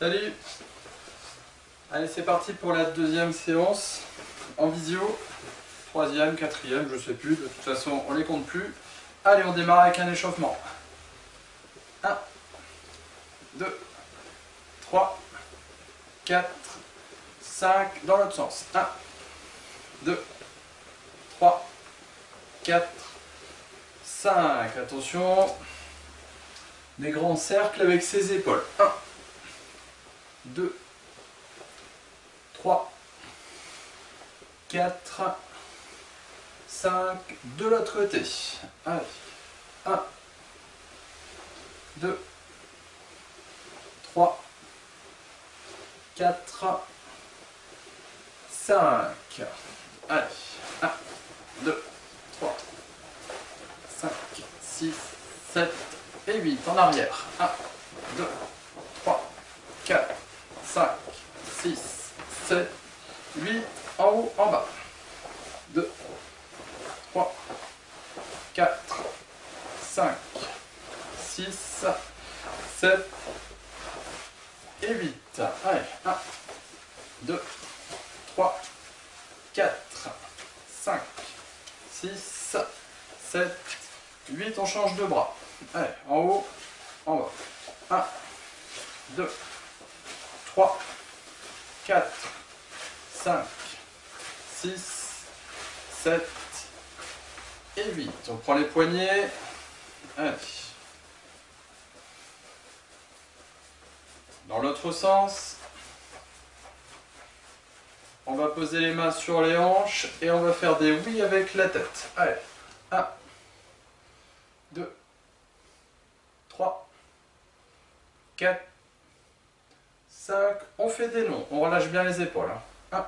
Salut! Allez, c'est parti pour la deuxième séance en visio. Troisième, quatrième, je sais plus, de toute façon on les compte plus. Allez, on démarre avec un échauffement. 1, 2, 3, 4, 5, dans l'autre sens. 1, 2, 3, 4, 5. Attention, des grands cercles avec ses épaules. 1, 2, 3, 4, 5, de l'autre côté. Allez, 1, 2, 3, 4, 5. Allez, 1, 2, 3, 5, 6, 7 et 8. En arrière. 1, 2, 3, 4, 5, 6, 7, 8. En haut, en bas. 2, 3, 4, 5, 6, 7 et 8. Allez, 1, 2, 3, 4, 5, 6, 7, 8. On change de bras. Allez, en haut, en bas. 1, 2, 3, 4, 5, 6, 7 et 8. On prend les poignets. Allez. Dans l'autre sens, on va poser les mains sur les hanches et on va faire des oui avec la tête. Allez. 1, 2, 3, 4, 5. On fait des noms. On relâche bien les épaules. 1,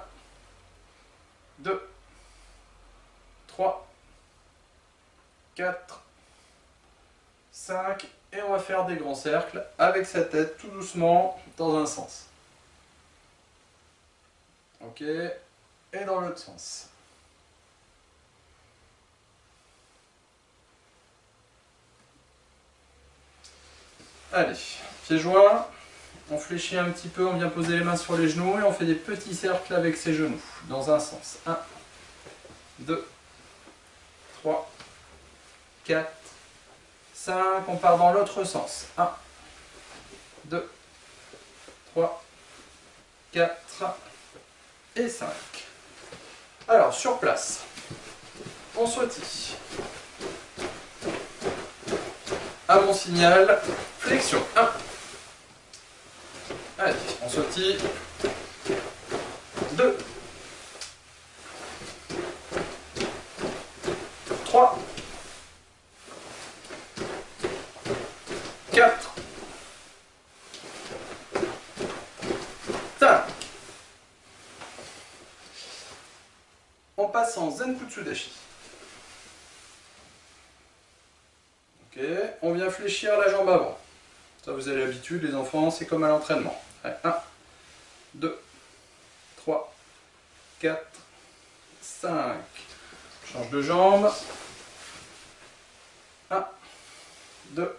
2, 3, 4, 5. Et on va faire des grands cercles avec sa tête tout doucement dans un sens. Ok. Et dans l'autre sens. Allez, pieds joints. On fléchit un petit peu, on vient poser les mains sur les genoux et on fait des petits cercles avec ses genoux dans un sens. 1, 2, 3, 4, 5. On part dans l'autre sens. 1, 2, 3, 4 et 5. Alors, sur place, on sautille. À mon signal, flexion. 1. Allez, on sautille. 2. 3. 4. 5. On passe en Zen-Kutsudashi. Ok, on vient fléchir la jambe avant. Ça, vous avez l'habitude, les enfants, c'est comme à l'entraînement. 1, 2, 3, 4, 5. Change de jambe. 1, 2,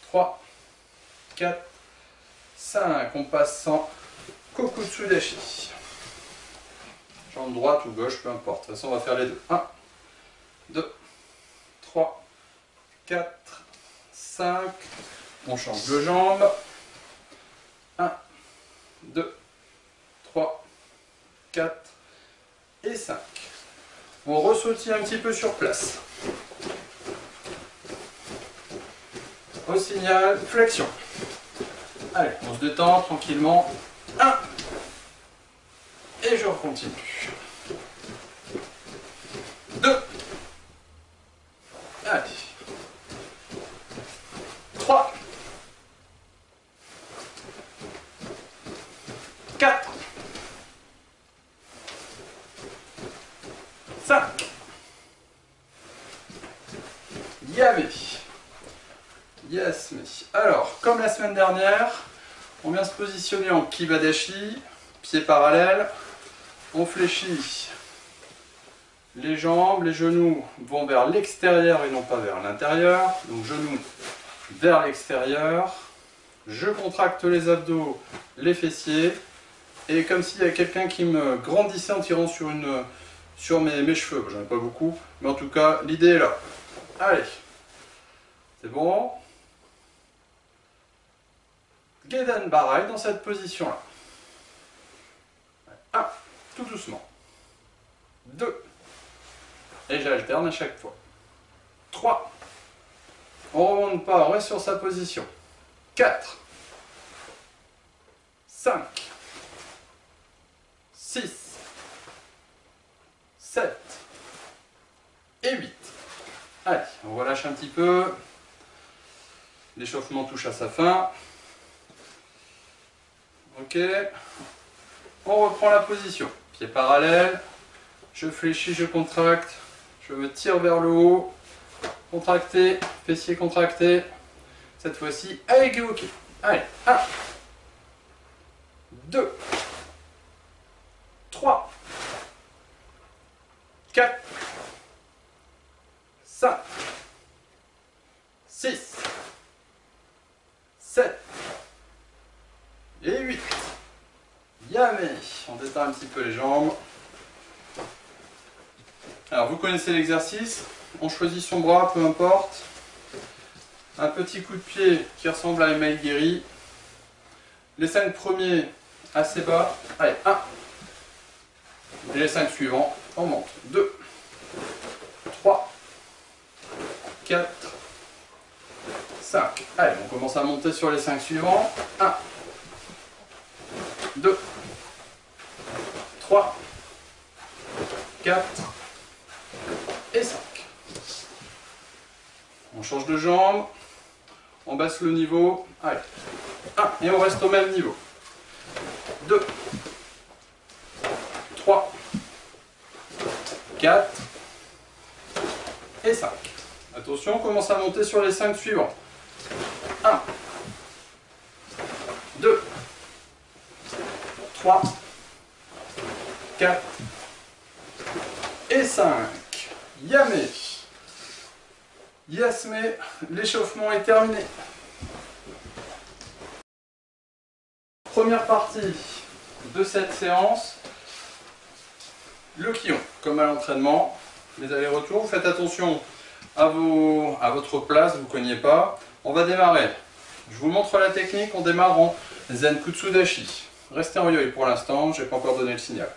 3, 4, 5. On passe en Kokutsudashi. Jambe droite ou gauche, peu importe. De toute façon, on va faire les deux. 1, 2, 3, 4, 5. On change de jambe. 1, 2, 3, 4 et 5. On ressautille un petit peu sur place. Au signal, flexion. Allez, on se détend tranquillement. 1. Et je continue. 2. Allez. 3. 4. 5. Yavé. Yes, mais. Alors, comme la semaine dernière, on vient se positionner en Kibadashi, pieds parallèles. On fléchit les jambes, les genoux vont vers l'extérieur et non pas vers l'intérieur. Donc genoux vers l'extérieur. je contracte les abdos, les fessiers, et comme s'il y a quelqu'un qui me grandissait en tirant sur mes cheveux. J'en ai pas beaucoup, mais en tout cas, l'idée est là. Allez, c'est bon. Gedan Barai dans cette position-là. 1, tout doucement. 2, et j'alterne à chaque fois. 3, on ne remonte pas, on reste sur sa position. 4, 5, 6, 7 et 8. Allez, on relâche un petit peu. L'échauffement touche à sa fin. Ok. On reprend la position. Pied parallèle. Je fléchis, je contracte. Je me tire vers le haut. Contracté. Fessier contracté. Cette fois-ci, avec ok. Allez, 1, 2, 3, 4, 5, 6, 7 et 8. Yamé. On détend un petit peu les jambes. Alors vous connaissez l'exercice. On choisit son bras, peu importe. Un petit coup de pied qui ressemble à Emile Guéry. Les 5 premiers assez bas. Allez, 1. Et les 5 suivants, on monte. 2, 3, 4, 5. Allez, on commence à monter sur les 5 suivants. 1, 2, 3, 4 et 5. On change de jambe. On baisse le niveau. Allez. 1. Et on reste au même niveau. 2, 3, 4 et 5. Attention, on commence à monter sur les 5 suivants. 1, 2, 3, 4 et 5. Yamé. Yasme, l'échauffement est terminé. Première partie de cette séance, le kion, comme à l'entraînement, les allers-retours. Vous faites attention à votre place, vous ne cognez pas. On va démarrer. Je vous montre la technique, on démarre en Zen Kutsudashi. Restez en yoi pour l'instant, je n'ai pas encore donné le signal.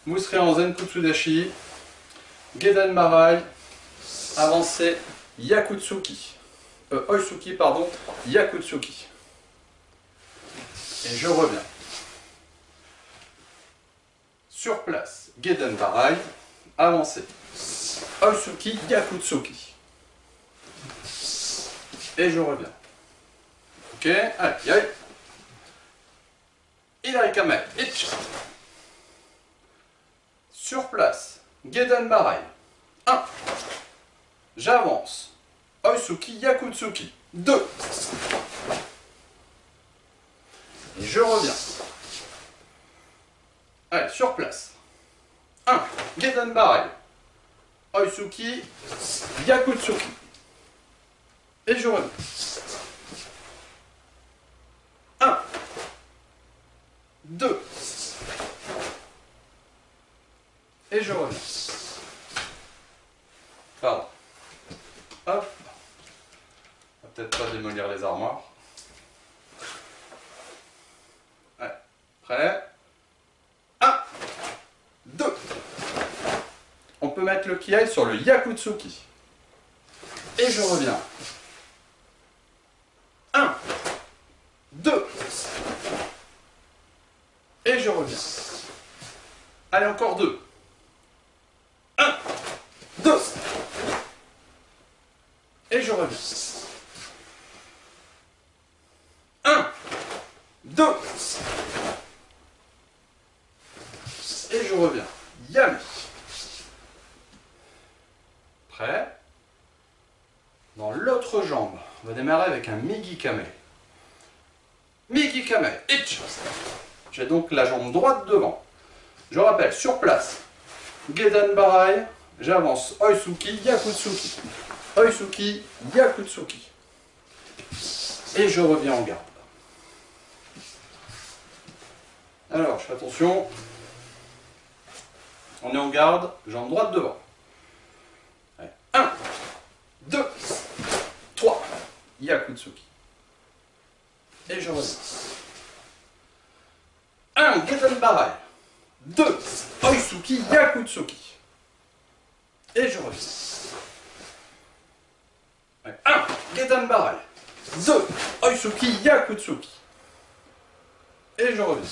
Vous serez en Zen Kutsudashi, Gedan Barai, avancé Yakutsuki. Oisuki, pardon, Yakutsuki. Et je reviens. Sur place, Gedan Barai, avancé. Oisuki, Yakutsuki. Et je reviens. Ok, allez, yai. Ilaikame, itch. Sur place, Gedan Barai. 1. J'avance. Oisuki, Yakutsuki. 2. Et je reviens. Allez, sur place. 1. Gedan Barai. Oisuki, Yakutsuki. Et je reviens. 1. 2. Et je reviens. Pardon. Hop. On va peut-être pas démolir les armoires. Allez. Prêt. 1. 2. On peut mettre le kiai sur le Yakutsuki. Et je reviens. 1. 2. Et je reviens. Allez, encore 2. 1. 2. Et je reviens. 1. 2. Et je reviens. Yami. Prêt? Dans l'autre jambe, on va démarrer avec un Migi Kame. Migi Kame. Itch. J'ai donc la jambe droite devant. Je rappelle, sur place, Gedan Barai, j'avance Oisuki, Yakutsuki. Oisuki, Yakutsuki. Et je reviens en garde. Alors, je fais attention. On est en garde, jambe droite devant. Allez. 1, 2, 3. Yakutsuki. Et je reviens. 1, Gedan Barai. 2, Oisuki, Yakutsuki. Et je reviens. 1, Gedan Barai. 2, Oisuki, Yakutsuki. Et je reviens.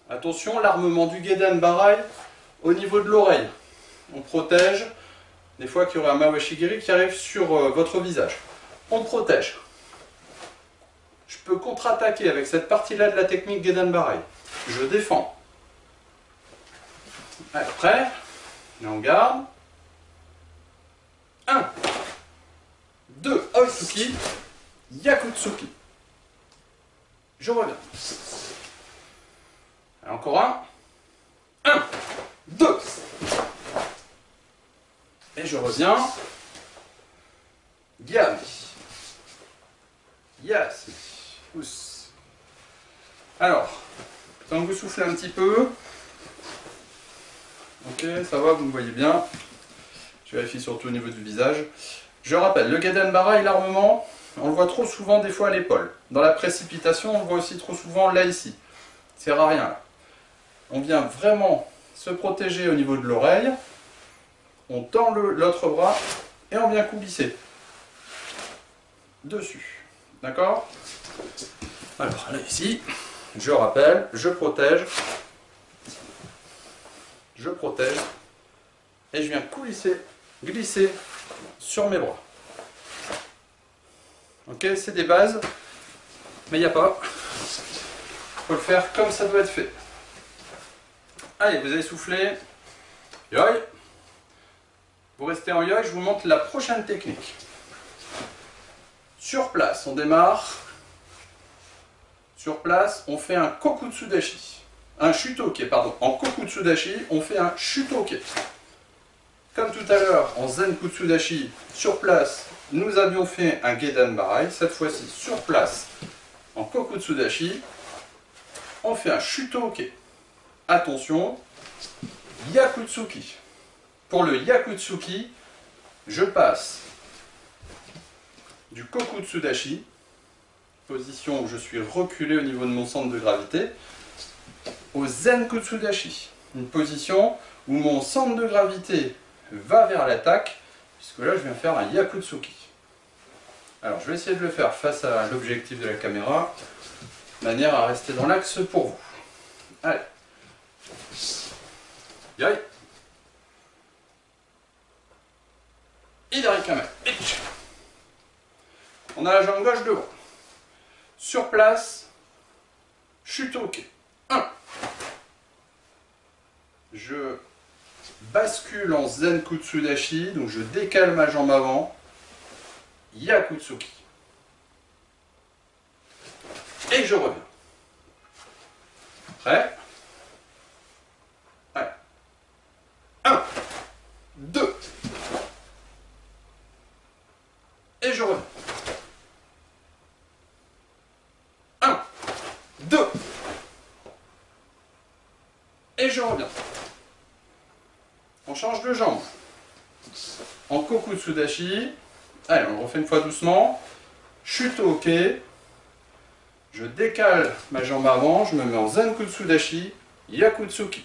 Attention, l'armement du Gedan Barai au niveau de l'oreille. On protège. Des fois qu'il y aurait un Mawashigiri qui arrive sur votre visage. On protège. Je peux contre-attaquer avec cette partie-là de la technique Gedan Barai. Je défends. Allez, prêt. On est en garde. 1, 2, Oisuki, Yakutsuki. Je reviens. Allez, encore un. 1, 2. Et je reviens. Gyami. Yasi. Ous. Alors, tant que vous soufflez un petit peu. Ok, ça va, vous me voyez bien. Je vérifie surtout au niveau du visage. Je rappelle, le Gedan Barai, l'armement, on le voit trop souvent des fois à l'épaule. Dans la précipitation, on le voit aussi trop souvent là, ici. Ça sert à rien là. On vient vraiment se protéger au niveau de l'oreille. On tend l'autre bras et on vient coulisser dessus. D'accord? Alors là ici, je rappelle, je protège et je viens coulisser, glisser sur mes bras. Ok, c'est des bases, mais il n'y a pas. Il faut le faire comme ça doit être fait. Allez, vous allez souffler. Yoi. Vous restez en yoi, je vous montre la prochaine technique. Sur place, on démarre. Sur place, on fait un kokutsudashi. Un shutoke, pardon. En kokutsudashi, on fait un shutoke. Comme tout à l'heure, en zenkutsudashi, sur place, nous avions fait un Gedan Barai. Cette fois-ci, sur place, en kokutsudashi, on fait un shutoke. Attention, Yakutsuki. Pour le Yakutsuki, je passe du kokutsudashi, position où je suis reculé au niveau de mon centre de gravité, au zenkutsudashi, une position où mon centre de gravité va vers l'attaque, puisque là je viens faire un Yakutsuki. Alors je vais essayer de le faire face à l'objectif de la caméra, de manière à rester dans l'axe pour vous. Allez. Yoi. Idarikame. On a la jambe gauche devant. Sur place, shutoke. 1. Je bascule en zenkutsudashi, donc je décale ma jambe avant. Yakutsuki. Et je reviens. Prêt? Allez. 1, 2. Et je reviens. 1, 2. Et je reviens. On change de jambe. En kokutsudashi. Allez, on le refait une fois doucement. Shutoke. Je décale ma jambe avant, je me mets en zenkutsudashi, yakutsuki.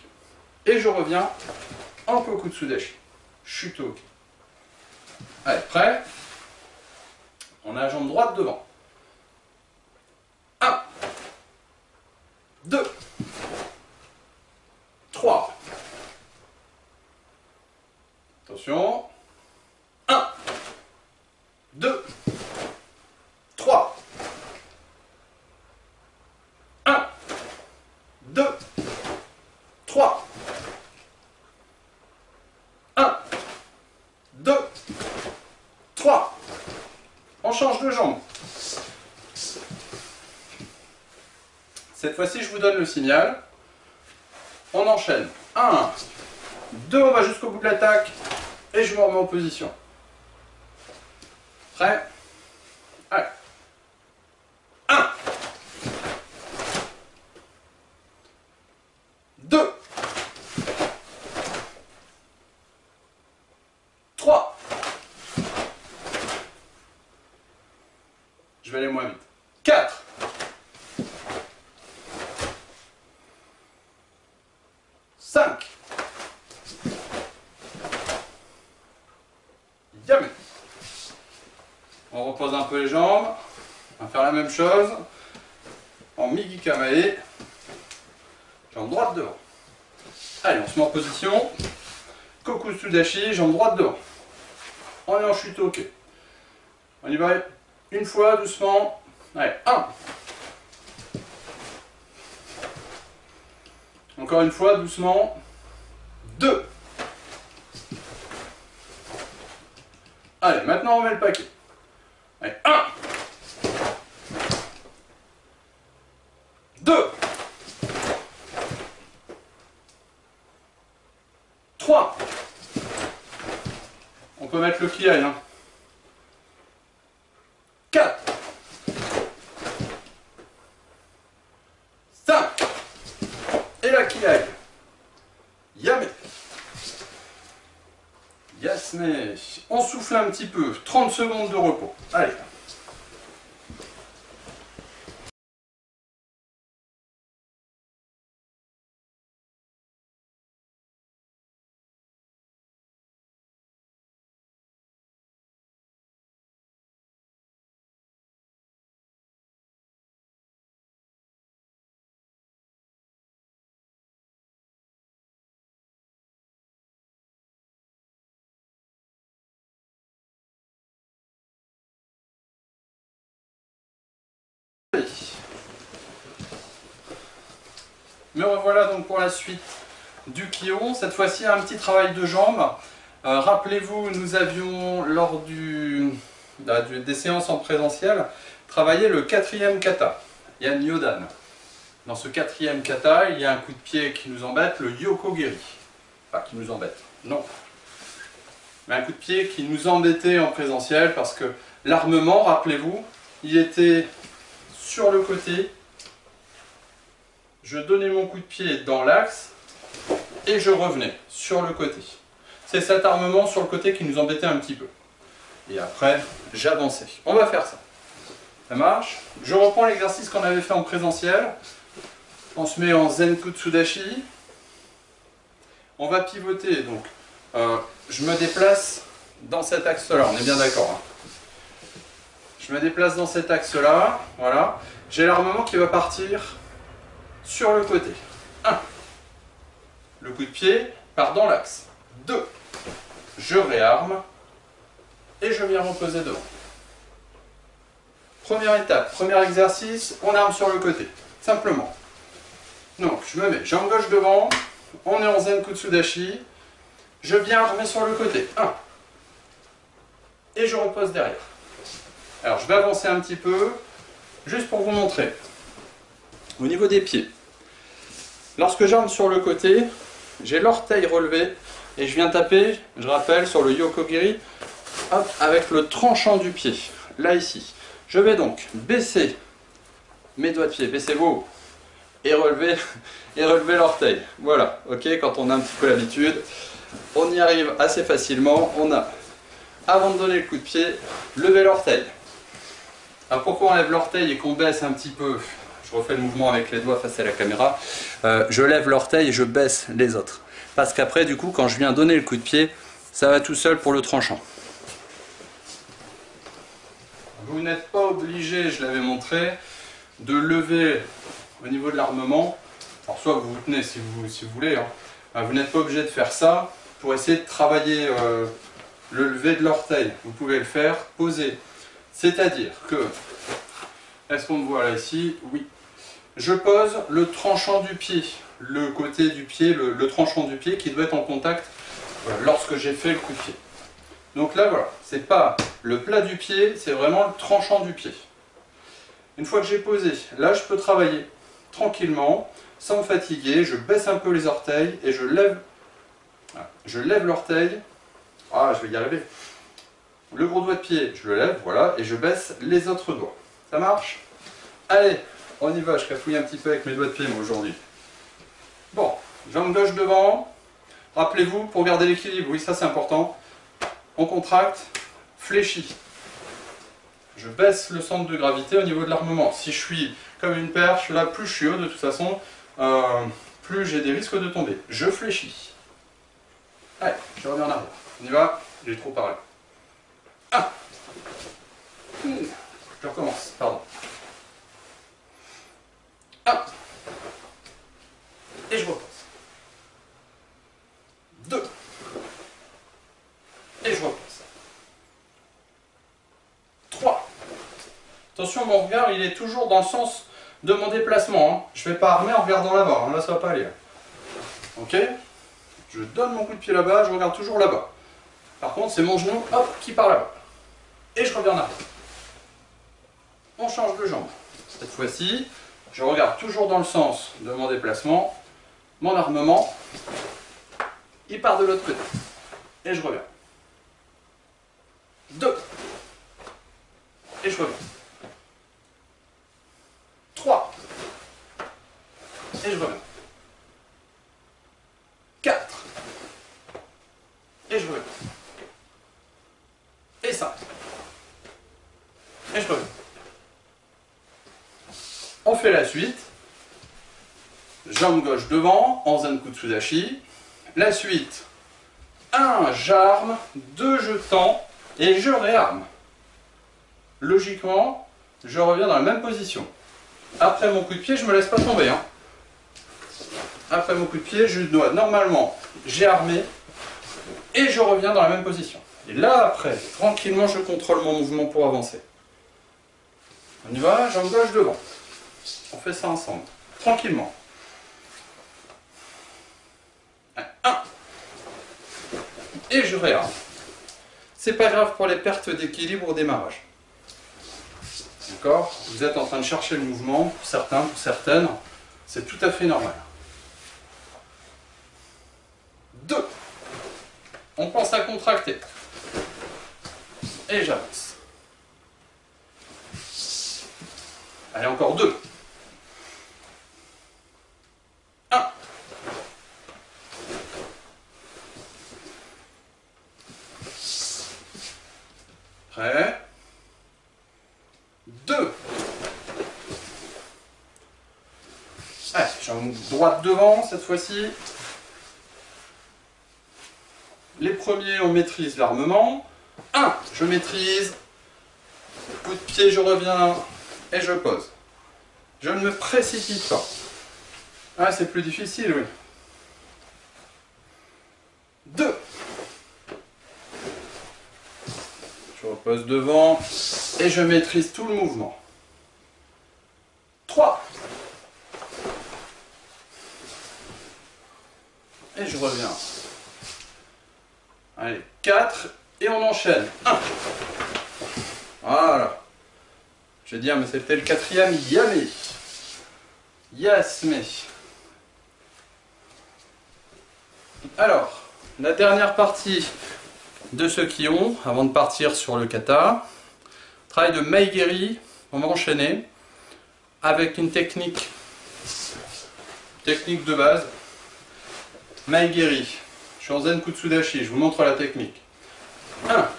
Et je reviens en kokutsudashi. Shutoke. Allez, prêt? On a la jambe droite devant. 1, 2, 3. Attention. 1, 2, 3. 1, 2, 3. 1, 2, 3. On change de jambe. Cette fois-ci, je vous donne le signal. On enchaîne. 1, 2, on va jusqu'au bout de l'attaque. Et je me remets en position. Prêt? Allez. 1, Je vais aller moins vite. 4. 5. Yamé. On repose un peu les jambes. On va faire la même chose. En Migi Kamae. Jambe droite devant. Allez, on se met en position. Koku Tsudashi, jambe droite devant. On est en chute au pied. On y va une fois, doucement. Allez, 1. Encore une fois, doucement. 2. Allez, maintenant on met le paquet. Allez, 1. 2. 3. On peut mettre le kiai. 4. 5. Et la kiai. Yamé. Yasne. On souffle un petit peu. 30 secondes de repos. Allez. Me revoilà donc pour la suite du Kion. Cette fois-ci, un petit travail de jambes. Rappelez-vous, nous avions, lors des séances en présentiel, travaillé le 4e kata, Yan Yodan. Dans ce 4e kata, il y a un coup de pied qui nous embête, le Yokogiri. Enfin, qui nous embête, non. Mais un coup de pied qui nous embêtait en présentiel parce que l'armement, rappelez-vous, il était sur le côté. Je donnais mon coup de pied dans l'axe et je revenais sur le côté. C'est cet armement sur le côté qui nous embêtait un petit peu. Et après, j'avançais. On va faire ça. Ça marche? Je reprends l'exercice qu'on avait fait en présentiel. On se met en Zenku Tsudashi. On va pivoter. Donc, je me déplace dans cet axe-là. On est bien d'accord. Je me déplace dans cet axe-là. Voilà. J'ai l'armement qui va partir sur le côté. 1. Le coup de pied part dans l'axe. 2. Je réarme et je viens reposer devant. Première étape, premier exercice, on arme sur le côté. Simplement. Donc, je me mets jambe gauche devant, on est en Zenku Tsudashi, je viens armer sur le côté. 1. Et je repose derrière. Alors, je vais avancer un petit peu, juste pour vous montrer. Au niveau des pieds, lorsque j'arme sur le côté, j'ai l'orteil relevé et je viens taper, je rappelle, sur le Yokogiri, hop, avec le tranchant du pied, là ici. Je vais donc baisser mes doigts de pied, baissez-vous, et relever l'orteil. Voilà, ok, quand on a un petit peu l'habitude, on y arrive assez facilement. On a, avant de donner le coup de pied, lever l'orteil. Alors pourquoi on lève l'orteil et qu'on baisse un petit peu? Je refais le mouvement avec les doigts face à la caméra. Je lève l'orteil et je baisse les autres. Parce qu'après, du coup, quand je viens donner le coup de pied, ça va tout seul pour le tranchant. Vous n'êtes pas obligé, je l'avais montré, de lever au niveau de l'armement. Alors soit vous vous tenez si vous voulez. Vous n'êtes pas obligé de faire ça pour essayer de travailler le lever de l'orteil. Vous pouvez le faire posé. C'est-à-dire que, est-ce qu'on me voit là ici? Oui. Je pose le tranchant du pied, le côté du pied, le tranchant du pied qui doit être en contact lorsque j'ai fait le coup de pied. Donc là voilà, c'est pas le plat du pied, c'est vraiment le tranchant du pied. Une fois que j'ai posé, là je peux travailler tranquillement, sans me fatiguer, je baisse un peu les orteils et je lève l'orteil. Ah, je vais y arriver. Le gros doigt de pied, je le lève, voilà, et je baisse les autres doigts. Ça marche? Allez, on y va, je cafouille un petit peu avec mes doigts de pied moi aujourd'hui. Bon, jambe gauche devant. Rappelez-vous, pour garder l'équilibre, oui ça c'est important. On contracte, fléchit. Je baisse le centre de gravité au niveau de l'armement. Si je suis comme une perche, là, plus je suis haut, de toute façon, plus j'ai des risques de tomber. Je fléchis. Allez, je reviens en arrière. On y va, j'ai trop parlé. Ah. Je recommence, pardon. 1. Et je repose. 2. Et je repose. 3. Attention, mon regard, il est toujours dans le sens de mon déplacement. Hein. Je ne vais pas armer en regardant là-bas. Hein. Là, ça ne va pas aller. Ok? Je donne mon coup de pied là-bas, je regarde toujours là-bas. Par contre, c'est mon genou, hop, qui part là-bas. Et je reviens en arrière. On change de jambe. Cette fois-ci, je regarde toujours dans le sens de mon déplacement. Mon armement, il part de l'autre côté. Et je reviens. 2. Et je reviens. 3. Et je reviens. 4. Et je reviens. Et 5. Et je reviens. On fait la suite. Jambe gauche devant, en zen kutsudashi. La suite. 1, j'arme. 2, je tends. Et je réarme. Logiquement, je reviens dans la même position. Après mon coup de pied, je ne me laisse pas tomber. Hein. Après mon coup de pied, je dois normalement, j'ai armé. Et je reviens dans la même position. Et là, après, tranquillement, je contrôle mon mouvement pour avancer. On y va, jambe gauche devant. On fait ça ensemble. Tranquillement. 1. Et je réarme. C'est pas grave pour les pertes d'équilibre au démarrage. D'accord? Vous êtes en train de chercher le mouvement, pour certains, pour certaines. C'est tout à fait normal. 2. On pense à contracter. Et j'avance. Allez, encore 2. 1. Prêt. 2. Allez, jambe droite devant cette fois-ci. Les premiers, on maîtrise l'armement. 1. Je maîtrise. Coup de pied, je reviens et je pose. Je ne me précipite pas. Ah, c'est plus difficile, oui. 2. Je repose devant et je maîtrise tout le mouvement. 3. Et je reviens. Allez, 4. Et on enchaîne. 1. Voilà. Je vais dire, mais c'était le 4e. Yami. Yasme. Alors, la dernière partie de ce kion, avant de partir sur le kata. Travail de Maegeri. On va enchaîner avec une technique de base. Maegeri. Je suis en zen kutsudashi. Je vous montre la technique. 1.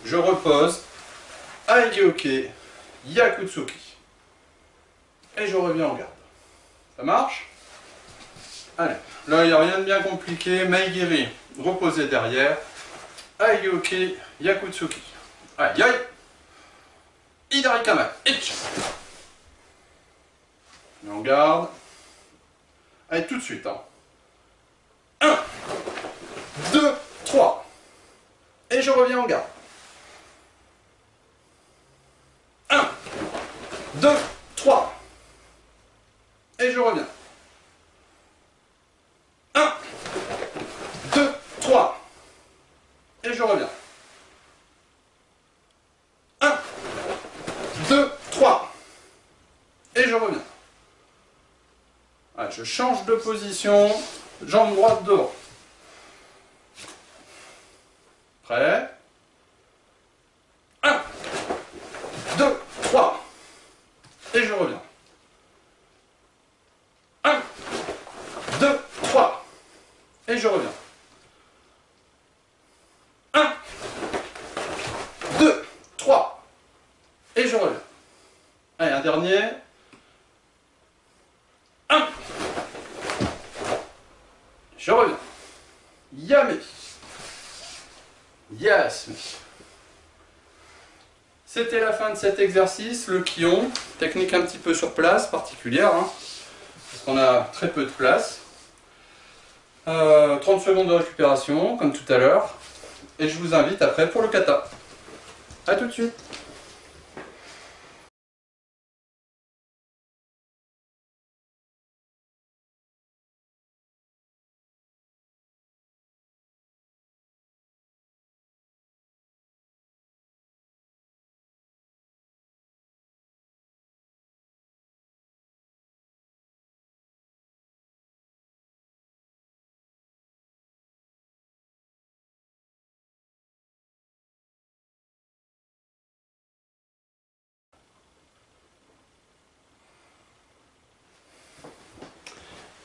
Je repose. Aigyoke. Yakutsuki. Et je reviens en garde. Ça marche? Allez. Là, il n'y a rien de bien compliqué. Maegeri. Reposez derrière. Aigyoke. Yakutsuki. Allez, yoi. Hidarikama. Ich. Mais on garde. Allez, tout de suite. 1, 2, 3. Et je reviens en garde. 1, 2, 3. Et je reviens. 1, 2, 3. Et je reviens. 1, 2, 3. Et je reviens. Allez, je change de position. Jambe droite devant. Prêt? 1, 2, 3. Et je reviens. 1, 2, 3. Et je reviens. 1, 2, 3. Et je dernier. 1. Je reviens. Yamé. Yes. C'était la fin de cet exercice, le Kion. Technique un petit peu sur place, particulière, hein, parce qu'on a très peu de place. 30 secondes de récupération, comme tout à l'heure. Et je vous invite après pour le kata. A tout de suite.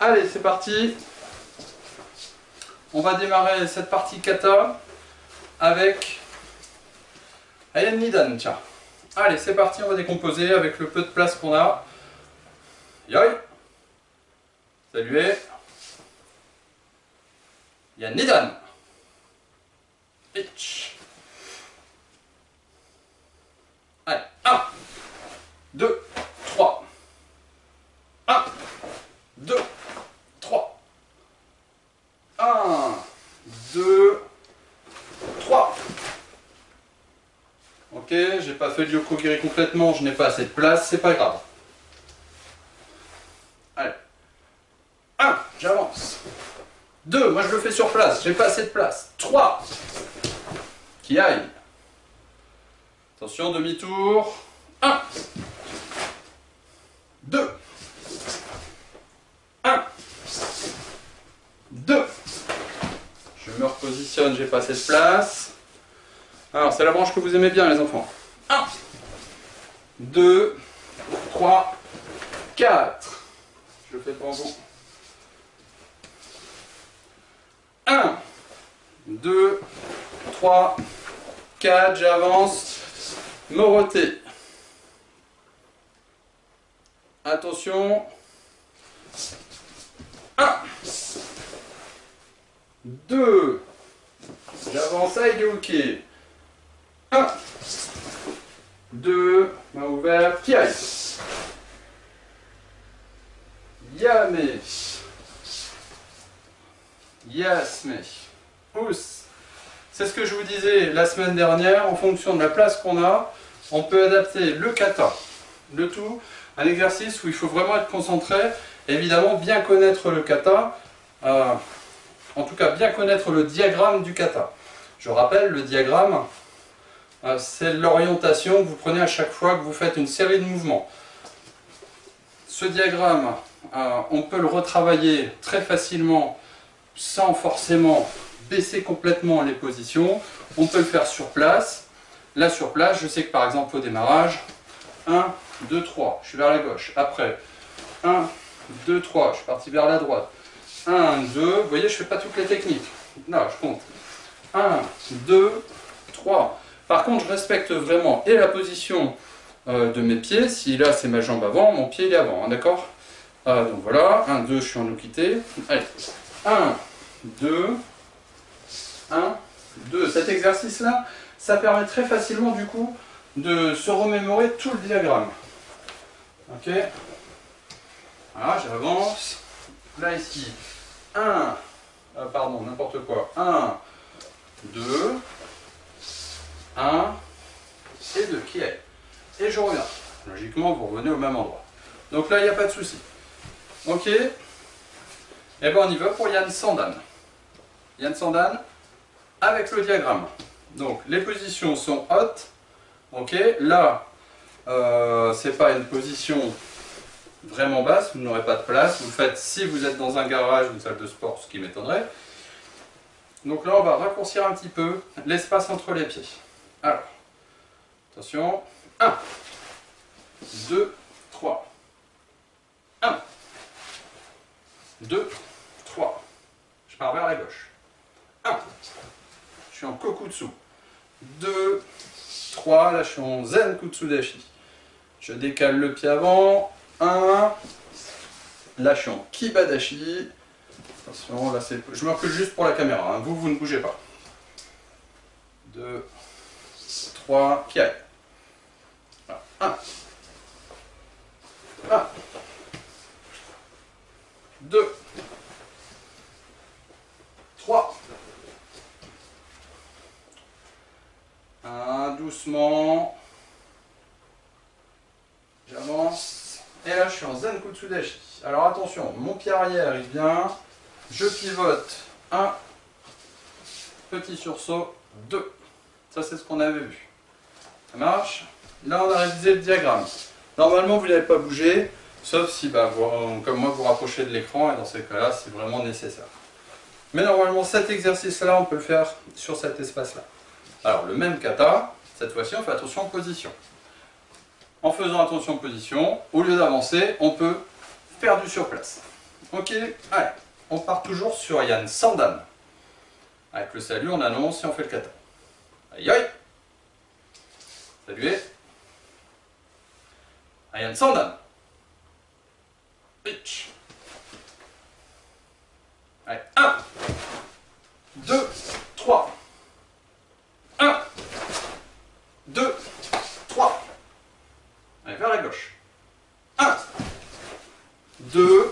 Allez, c'est parti. On va démarrer cette partie kata avec Ayan Nidan, tiens. Allez, c'est parti, on va décomposer avec le peu de place qu'on a. Yoi. Saluez. Ayan Nidan. Itch. Allez, 1, 2, 3. 1, 2, 3. 1, 2, 3. Ok, j'ai pas fait le yokogiri complètement, je n'ai pas assez de place, c'est pas grave. Allez. 1, j'avance. 2, moi je le fais sur place, j'ai pas assez de place. 3, qui aille. Attention, demi-tour. 1, 2, 1, 2. Je me repositionne, j'ai pas assez de place. Alors, c'est la branche que vous aimez bien, les enfants. 1, 2, 3, 4. Je le fais pour vous. 1, 2, 3, 4. J'avance. Moroté. Attention. 1, 2. J'avance à Igeuke. 1, 2, main ouverte, qui aille. Yame. Yasme. Ous. C'est ce que je vous disais la semaine dernière, en fonction de la place qu'on a, on peut adapter le kata. Le tout, un exercice où il faut vraiment être concentré, évidemment bien connaître le kata, en tout cas bien connaître le diagramme du kata. Je rappelle, le diagramme, c'est l'orientation que vous prenez à chaque fois que vous faites une série de mouvements. Ce diagramme, on peut le retravailler très facilement sans forcément baisser complètement les positions. On peut le faire sur place. Là sur place, je sais que par exemple au démarrage, 1, 2, 3, je suis vers la gauche. Après, 1, 2, 3, je suis parti vers la droite. 1, 2, vous voyez, je ne fais pas toutes les techniques. Là, je compte. 1, 2, 3. Par contre, je respecte vraiment et la position de mes pieds. Si là, c'est ma jambe avant, mon pied il est avant, hein, d'accord. Donc voilà, 1, 2, je suis en oukité. Allez, 1, 2, 1, 2. Cet exercice-là, ça permet très facilement du coup de se remémorer tout le diagramme. Ok. Voilà, j'avance. Là ici, 1, pardon, n'importe quoi. 1, 2, 1 et 2, qui est. Et je reviens. Logiquement, vous revenez au même endroit. Donc là, il n'y a pas de souci. Ok. Et bien, on y va pour Yan Sandan. Yan Sandan avec le diagramme. Donc, les positions sont hautes. Ok. Là, c'est pas une position vraiment basse. Vous n'aurez pas de place. Vous faites, si vous êtes dans un garage ou une salle de sport, ce qui m'étonnerait. Donc là, on va raccourcir un petit peu l'espace entre les pieds. Alors, attention. 1, 2, 3. 1, 2, 3. Je pars vers la gauche. 1. Je suis en Kokutsu. 2, 3. Là, je suis en Zen Kutsudashi. Je décale le pied avant. 1. Lâchons Kibadashi. Attention, là c'est. Je me recule juste pour la caméra. Hein. Vous ne bougez pas. 2, 3, qui aille. 1. 1. 2. 3. 1. Doucement. J'avance. Et là, je suis en Zenkutsudashi. Alors attention, mon pied arrière, il vient. Je pivote. 1. Petit sursaut. 2. Ça, c'est ce qu'on avait vu. Ça marche. Là, on a révisé le diagramme. Normalement, vous n'avez pas bougé, sauf si, vous, comme moi, vous rapprochez de l'écran, et dans ces cas-là, c'est vraiment nécessaire. Mais normalement, cet exercice-là, on peut le faire sur cet espace-là. Alors, le même kata, cette fois-ci, on fait attention en position. En faisant attention en position, au lieu d'avancer, on peut faire du surplace. Ok, allez, on part toujours sur Yan Sandan. Avec le salut, on annonce et on fait le kata. Aïe aïe. Saluez. Yan Sandan. Pitch. Allez, 1, 2, 3. 1, 2, 3. Allez, vers la gauche. 1, 2,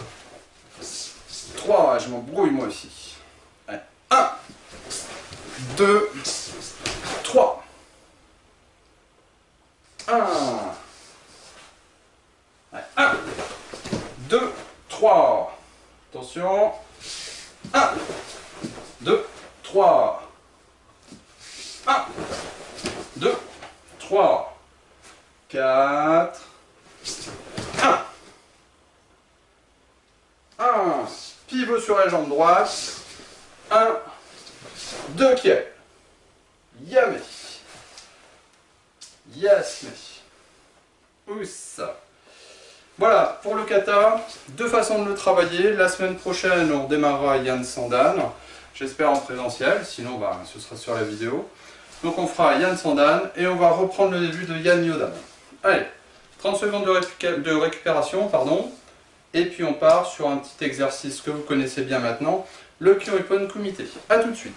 3. Je m'embrouille moi aussi. Allez, 1, 2, 3. 1. Allez, 1, 2, 3. Attention. 1, 2, 3. 1, 2, 3. 4. 1. 1. Pivot sur la jambe droite. 1, 2 qui est. Yame. Yasme. Oussa. Voilà, pour le kata, deux façons de le travailler. La semaine prochaine, on démarrera Yan Sandan. J'espère en présentiel, sinon ce sera sur la vidéo. Donc on fera Yan Sandan et on va reprendre le début de Yan Yodan. Allez, 30 secondes de récupération, pardon. Et puis on part sur un petit exercice que vous connaissez bien maintenant, le Kyoipon Kumite. A tout de suite.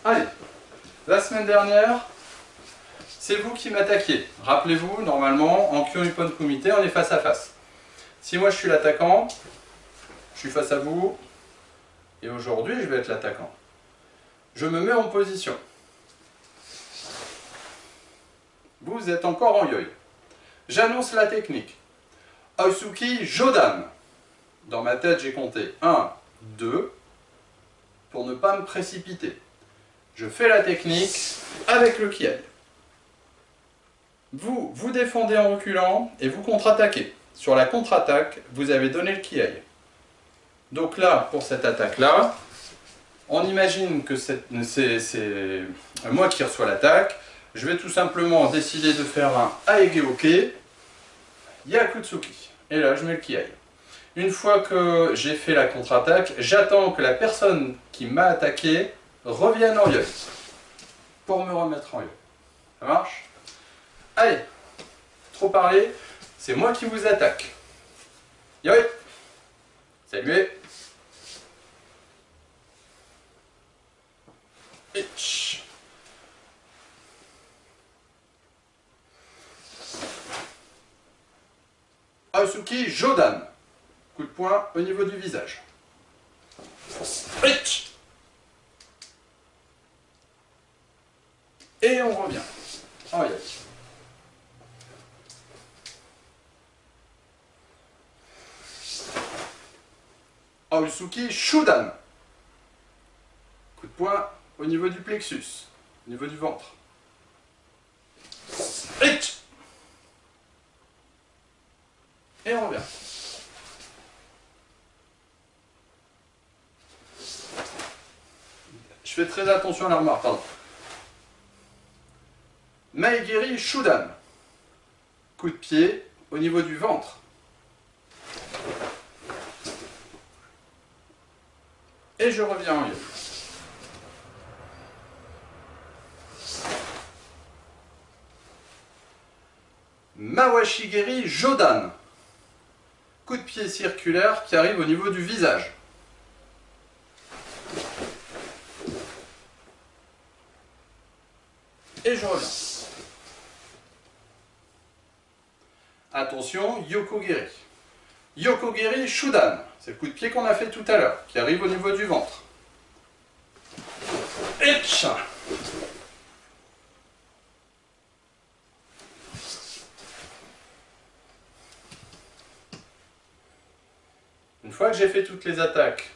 Allez, la semaine dernière, c'est vous qui m'attaquiez. Rappelez-vous, normalement, en Kyoipon Kumite, on est face à face. Si moi je suis l'attaquant, je suis face à vous, et aujourd'hui je vais être l'attaquant. Je me mets en position. Vous êtes encore en yoi. J'annonce la technique. Osuki Jodan. Dans ma tête, j'ai compté 1, 2, pour ne pas me précipiter. Je fais la technique avec le kiai. Vous, vous défendez en reculant et vous contre-attaquez. Sur la contre-attaque, vous avez donné le kiai. Donc là, pour cette attaque-là, on imagine que c'est moi qui reçois l'attaque. Je vais tout simplement décider de faire un Aegeoke Yakutsuki. Et là, je mets le kiai. Une fois que j'ai fait la contre-attaque, j'attends que la personne qui m'a attaqué revienne en yoi pour me remettre en yoi. Ça marche? Allez, trop parlé, c'est moi qui vous attaque. Yoi. Saluez. Itch. Osuki Jodan. Coup de poing au niveau du visage. Itch. Et on revient. Oh, yes. Osuki Shudan. Coup de poing au niveau du plexus, au niveau du ventre. Itch. fais très attention à l'armoire, pardon. Maegiri Shudan. Coup de pied au niveau du ventre. Et je reviens en yo. Mawashigiri Jodan. Coup de pied circulaire qui arrive au niveau du visage. Et je reviens. Attention, Yokogiri. Yokogiri Shudan. C'est le coup de pied qu'on a fait tout à l'heure, qui arrive au niveau du ventre. Etch. Une fois que j'ai fait toutes les attaques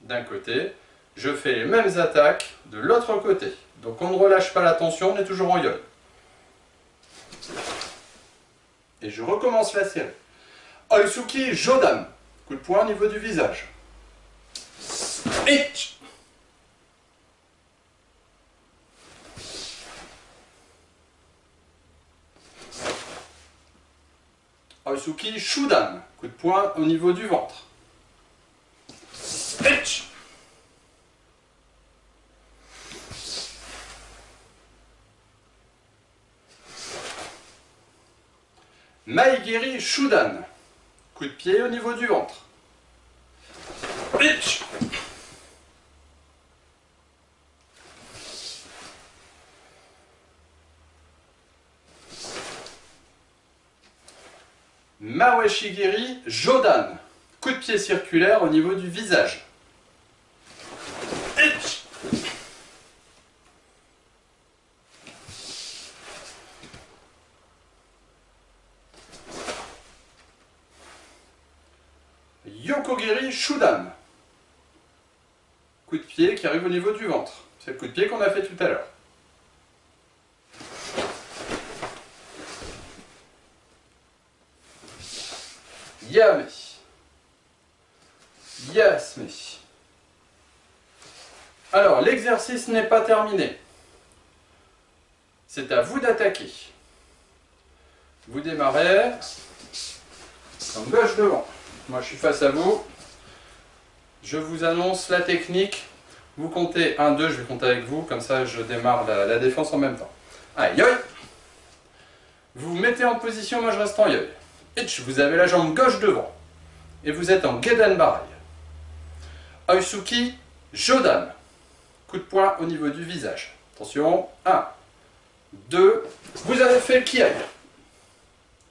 d'un côté, je fais les mêmes attaques de l'autre côté. Donc on ne relâche pas la tension, on est toujours en yole. Et je recommence la série. Oitsuki Jodan. Coup de poing au niveau du visage. Etch. Oitsuki Shudan. Coup de poing au niveau du ventre. Etch. Maegiri Shudan. Coup de pied au niveau du ventre. Etch. Mawashigiri Jodan. Coup de pied circulaire au niveau du visage. Etch. Yokogiri Shudan. Coup de pied qui arrive au niveau du ventre. C'est le coup de pied qu'on a fait tout à l'heure. Yame. Yasme. Alors, l'exercice n'est pas terminé. C'est à vous d'attaquer. Vous démarrez comme gauche devant. Moi, je suis face à vous. Je vous annonce la technique. Vous comptez 1, 2, je vais compter avec vous. Comme ça, je démarre la défense en même temps. Allez, yoi. Vous vous mettez en position, moi je reste en yoi. Etch, vous avez la jambe gauche devant. Et vous êtes en Gedan Barai. Oitsuki Jodan. Coup de poing au niveau du visage. Attention. 1, 2. Vous avez fait le kiai.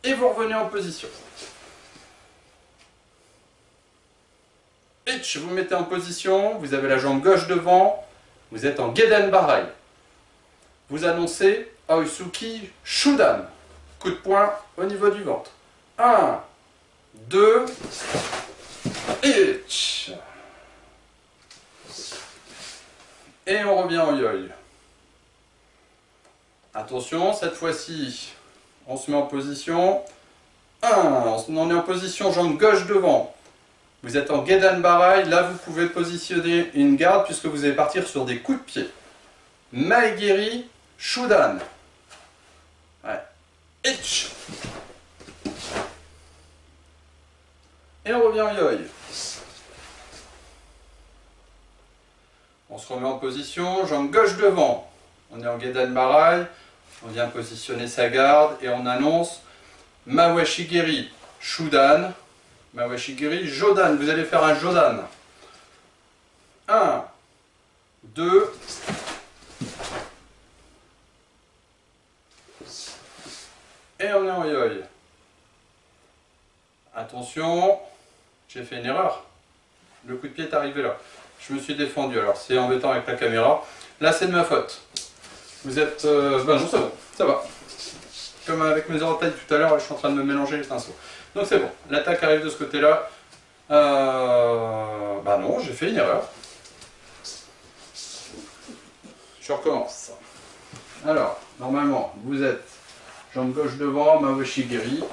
Et vous revenez en position. Etch, vous mettez en position. Vous avez la jambe gauche devant. Vous êtes en Gedan Barai. Vous annoncez Oitsuki Shudan. Coup de poing au niveau du ventre. 1, 2, etch. Et on revient en yoi. Attention, cette fois-ci, on se met en position. 1, on est en position jambe gauche devant. Vous êtes en Gedan Barai. Là, vous pouvez positionner une garde puisque vous allez partir sur des coups de pied. Maegiri Shudan. Ouais. Etch. Et on revient en yoi. On se remet en position, jambe gauche devant. On est en Gedan Barai. On vient positionner sa garde et on annonce Mawashigiri Shudan. Mawashigiri Jodan. Vous allez faire un Jodan. 1, 2. Et on est en yoi. Attention, j'ai fait une erreur. Le coup de pied est arrivé là. Je me suis défendu, alors c'est embêtant avec la caméra. Là, c'est de ma faute. Vous êtes... Ben non, c'est bon, ça va. Comme avec mes orteils tout à l'heure, je suis en train de me mélanger les pinceaux. Donc c'est bon, l'attaque arrive de ce côté-là. Ben non, j'ai fait une erreur. Je recommence. Alors, normalement, vous êtes jambe gauche devant, Mawashigiri.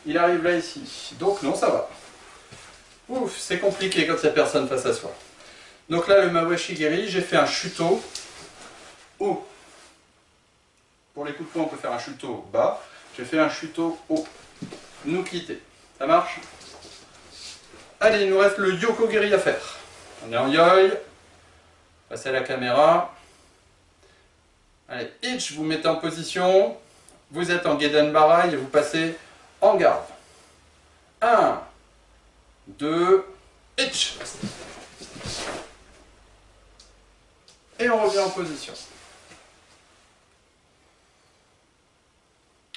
Il arrive là ici. Donc non, ça va. Ouf, c'est compliqué quand il n'y a personne face à soi. Donc là, le Mawashi Geri, j'ai fait un chuto haut. Pour les coups de poing, on peut faire un chuto bas. J'ai fait un chuto haut. Nous quitter. Ça marche? Allez, il nous reste le Yoko Geri à faire. On est en yoi. Passez à la caméra. Allez, Ichi, vous mettez en position. Vous êtes en Geden Barai et vous passez en garde. 1, 2, Ichi. Et on revient en position.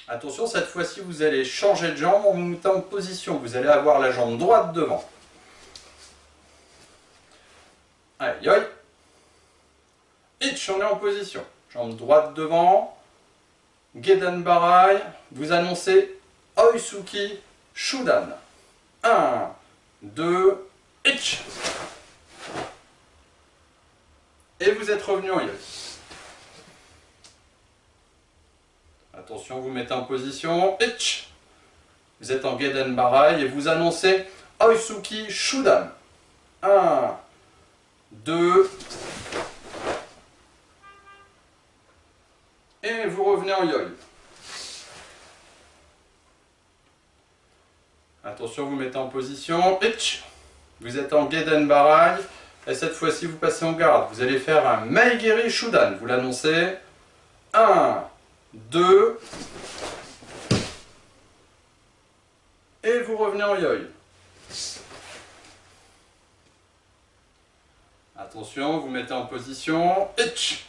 Attention, cette fois-ci, vous allez changer de jambe en vous mettant en position. Vous allez avoir la jambe droite devant. Allez, yoi. Ichi, on est en position. Jambe droite devant. Geden Barai. Vous annoncez Oisuki Shudan. 1, 2, Ichi. Et vous êtes revenu en yoi. Attention, vous mettez en position. Ichi. Vous êtes en Geden Barai et vous annoncez Oisuki Shudan. 1, 2. Et vous revenez en yoi. Attention, vous mettez en position. Ichi. Vous êtes en Geden Barai. Et cette fois-ci, vous passez en garde. Vous allez faire un Maegeri Shudan. Vous l'annoncez. 1, 2. Et vous revenez en yoi. Attention, vous mettez en position. Ichi.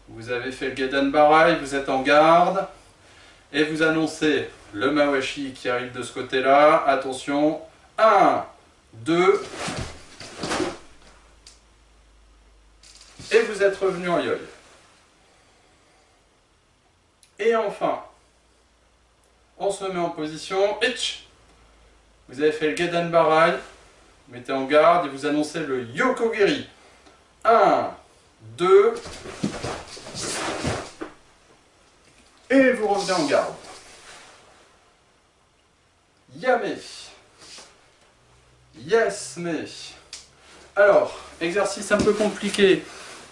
Vous avez fait le Geden Barai, vous êtes en garde. Et vous annoncez le Mawashi qui arrive de ce côté-là. Attention. 1, 2. Et vous êtes revenu en yoi. Et enfin, on se met en position. Ichi. Vous avez fait le Geden Barai. Vous mettez en garde et vous annoncez le Yoko Geri. 1, 2. Et vous revenez en garde. Yame. Yes, mais. Alors, exercice un peu compliqué.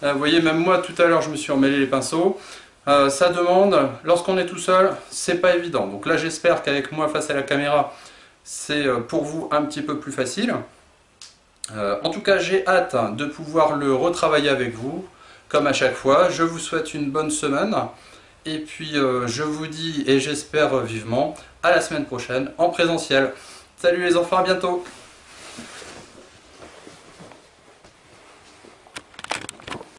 Vous voyez, même moi, tout à l'heure, je me suis emmêlé les pinceaux. Ça demande, lorsqu'on est tout seul, c'est pas évident. Donc là, j'espère qu'avec moi face à la caméra, c'est pour vous un petit peu plus facile. En tout cas, j'ai hâte de pouvoir le retravailler avec vous, comme à chaque fois. Je vous souhaite une bonne semaine. Et puis, je vous dis, et j'espère vivement, à la semaine prochaine en présentiel. Salut les enfants, à bientôt!